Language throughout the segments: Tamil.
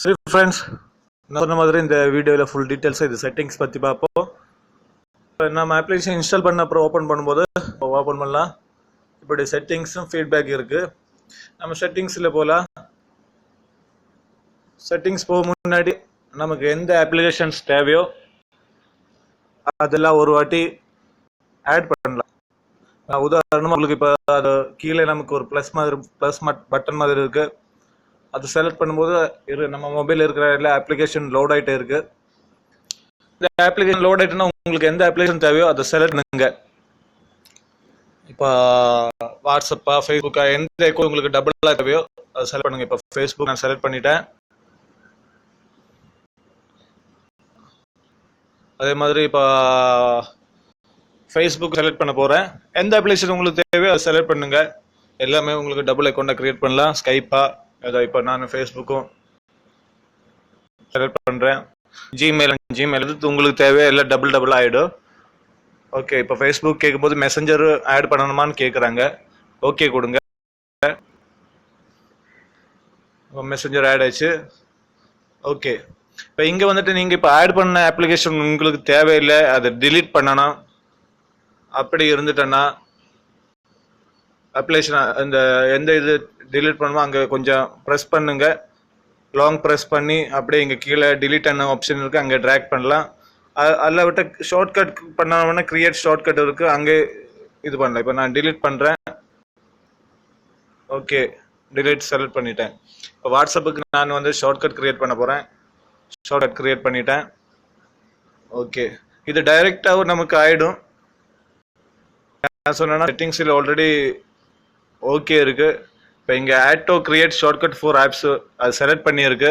சரி ஃப்ரெண்ட்ஸ், நான் சொன்ன மாதிரி இந்த வீடியோவில் ஃபுல் டீட்டெயில்ஸாக இது செட்டிங்ஸ் பற்றி பார்ப்போம். நம்ம அப்ளிகேஷன் இன்ஸ்டால் பண்ண அப்புறம் ஓப்பன் பண்ணும்போது ஓப்பன் பண்ணலாம். இப்படி செட்டிங்ஸும் ஃபீட்பேக் இருக்குது. நம்ம செட்டிங்ஸில் போகலாம். செட்டிங்ஸ் போக முன்னாடி நமக்கு எந்த அப்ளிகேஷன்ஸ் தேவையோ அதெல்லாம் ஒரு வாட்டி ஆட் பண்ணலாம். உதாரணமாக உங்களுக்கு இப்போ அது கீழே நமக்கு ஒரு ப்ளஸ் பட்டன் மாதிரி இருக்குது. அது செலக்ட் பண்ணும்போது நம்ம மொபைல் இருக்கிற எல்லா அப்ளிகேஷன் லோட் ஆகிட்டே இருக்கு. இந்த அப்ளிகேஷன் லோட் ஆகிட்டுனா உங்களுக்கு எந்த அப்ளிகேஷன் தேவையோ அதை செலக்ட் பண்ணுங்க. இப்போ வாட்ஸ்அப்பா ஃபேஸ்புக்கா எந்த அக்கௌண்ட் உங்களுக்கு டபுளாக தேவையோ அதை செலக்ட் பண்ணுங்க. இப்போ ஃபேஸ்புக் நான் செலக்ட் பண்ணிட்டேன். அதே மாதிரி இப்போ ஃபேஸ்புக் செலக்ட் பண்ண போகிறேன். எந்த அப்ளிகேஷன் உங்களுக்கு தேவையோ அதை செலக்ட் பண்ணுங்க. எல்லாமே உங்களுக்கு டபுள் அக்கௌண்ட்டை கிரியேட் பண்ணலாம். ஸ்கைப்பா ஏதோ இப்போ நான் ஃபேஸ்புக்கும் செலக்ட் பண்ணுறேன். ஜிமெயில் எடுத்து உங்களுக்கு தேவையா எல்லாம் டபுள் ஆகிடும். ஓகே, இப்போ ஃபேஸ்புக் கேட்கும்போது மெசஞ்சர் ஆட் பண்ணணுமான்னு கேட்குறாங்க. ஓகே கொடுங்க. மெசஞ்சர் ஆட் ஆயிடுச்சு. ஓகே, இப்போ இங்கே வந்துட்டு நீங்கள் இப்போ ஆட் பண்ண அப்ளிகேஷன் உங்களுக்கு தேவையில்லை, அதை டிலீட் பண்ணணும். அப்படி இருந்துட்டேன்னா அப்ளிகேஷன் இந்த எந்த இது டிலீட் பண்ணுமோ அங்கே கொஞ்சம் ப்ரெஸ் பண்ணுங்க. லாங் ப்ரெஸ் பண்ணி அப்படியே இங்கே கீழே டிலீட் பண்ண ஆப்ஷன் இருக்குது, அங்கே ட்ராக் பண்ணலாம். அதில் விட்ட ஷார்ட்கட் பண்ணோம்னா கிரியேட் ஷார்ட்கட் இருக்குது, அங்கே இது பண்ணலாம். இப்போ நான் டிலீட் பண்ணுறேன். ஓகே, டிலீட் செலக்ட் பண்ணிட்டேன். இப்போ வாட்ஸ்அப்புக்கு நான் வந்து ஷார்ட்கட் கிரியேட் பண்ண போகிறேன். ஷார்ட்கட் கிரியேட் பண்ணிட்டேன். ஓகே, இது டைரெக்டாக நமக்கு ஆகிடும். நான் சொன்னேன்னா செட்டிங்ஸில் ஆல்ரெடி ஓகே இருக்குது. இப்போ இங்கே auto create shortcut for apps அது செலக்ட் பண்ணியிருக்கு.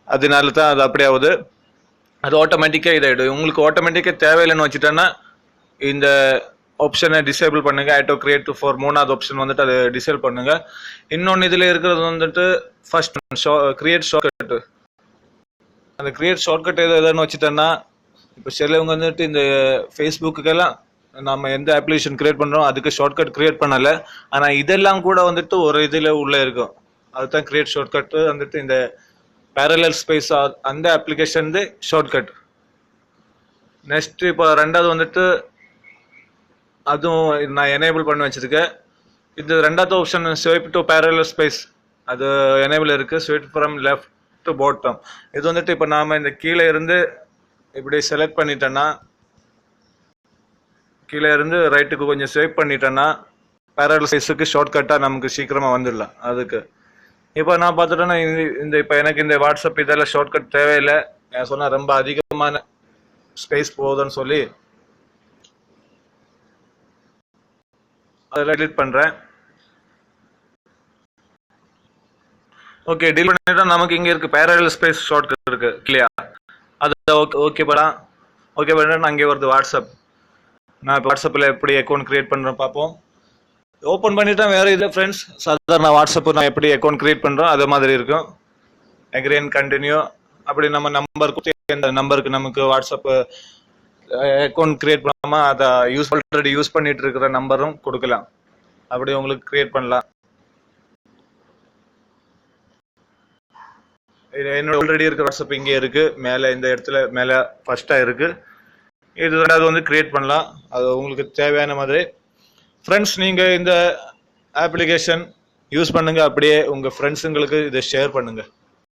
அதனால தான் அது அப்படி ஆகுது. அது ஆட்டோமேட்டிக்காக இதாகிடும். உங்களுக்கு ஆட்டோமேட்டிக்காக தேவையில்லைன்னு வச்சுட்டேன்னா இந்த ஆப்ஷனை டிசேபிள் பண்ணுங்க. ஆட்டோ கிரியேட் ஃபார் மூணாவது ஆப்ஷன் வந்துட்டு அதை டிசேபிள் பண்ணுங்க. இன்னொன்று இதில் இருக்கிறது வந்துட்டு ஃபர்ஸ்ட் கிரியேட் ஷார்ட்கட். அந்த கிரியேட் ஷார்ட்கட் எதுன்னு வச்சுட்டேன்னா இப்போ சிலவங்க வந்துட்டு இந்த ஃபேஸ்புக்குக்கெல்லாம் நம்ம எந்த அப்ளிகேஷன் கிரியேட் பண்ணுறோம் அதுக்கு ஷார்ட்கட் கிரியேட் பண்ணலை. ஆனால் இதெல்லாம் கூட வந்துட்டு ஒரு இதில் உள்ளே இருக்கும். அதுதான் கிரியேட் ஷார்ட்கட்டு வந்துட்டு இந்த பேரலல் ஸ்பேஸ் அந்த அப்ளிகேஷன் ஷார்ட்கட். நெக்ஸ்ட் இப்போ ரெண்டாவது வந்துட்டு அதுவும் நான் எனேபிள் பண்ணி வச்சிருக்கேன். இது ரெண்டாவது option swipe to parallel space அது எனேபிள் இருக்குது. Swipe from left to bottom. இது வந்துட்டு இப்போ நாம் இந்த கீழே இருந்து இப்படி செலக்ட் பண்ணிட்டேன்னா கீழே இருந்து ரைட்டுக்கு கொஞ்சம் ஸ்வைப் பண்ணிட்டேன்னா பேரலல் ஸ்பேஸுக்கு ஷார்ட்கட்டாக நமக்கு சீக்கிரமாக வந்துடலாம். அதுக்கு இப்போ நான் பார்த்துட்டேன்னா இந்த இப்போ எனக்கு இந்த வாட்ஸ்அப் இதெல்லாம் ஷார்ட்கட் தேவையில்லை. நான் சொன்னால் ரொம்ப அதிகமான ஸ்பேஸ் போகுதுன்னு சொல்லி அதெல்லாம் டிலீட் பண்ணுறேன். ஓகே, டிலீட் பண்ணிட்டா நமக்கு இங்கே இருக்குது பேரலல் ஸ்பேஸ் ஷார்ட்கட் இருக்குது இல்லையா? அது ஓகே பண்ணிட்டா அங்கே வருது வாட்ஸ்அப். நான் இப்போ வாட்ஸ்அப்பில் எப்படி அக்கௌண்ட் கிரியேட் பண்ணுறேன் பார்ப்போம். ஓப்பன் பண்ணிட்டா வேறு இதில் ஃப்ரெண்ட்ஸ் சாதாரண வாட்ஸ்அப்பு நான் எப்படி அக்கௌண்ட் கிரியேட் பண்ணுறோம் அது மாதிரி இருக்கும். அக்ரீன் கண்டினியூ அப்படி நம்ம நம்பர் கொடுத்து அந்த நம்பருக்கு நமக்கு வாட்ஸ்அப் அக்கௌண்ட் கிரியேட் பண்ணாமல் அதை ஆல்ரெடி யூஸ் பண்ணிட்டு இருக்கிற நம்பரும் கொடுக்கலாம். அப்படி உங்களுக்கு கிரியேட் பண்ணலாம். என்னோட ஆல்ரெடி இருக்கிற வாட்ஸ்அப் இங்கே இருக்குது. மேலே இந்த இடத்துல மேலே ஃபர்ஸ்ட்டாக இருக்குது. இது ரெண்டாவது வந்து கிரியேட் பண்ணலாம். அது உங்களுக்கு தேவையான மாதிரி. ஃப்ரெண்ட்ஸ், நீங்கள் இந்த அப்ளிகேஷன் யூஸ் பண்ணுங்கள். அப்படியே உங்கள் ஃப்ரெண்ட்ஸுங்களுக்கு இதை ஷேர் பண்ணுங்கள்.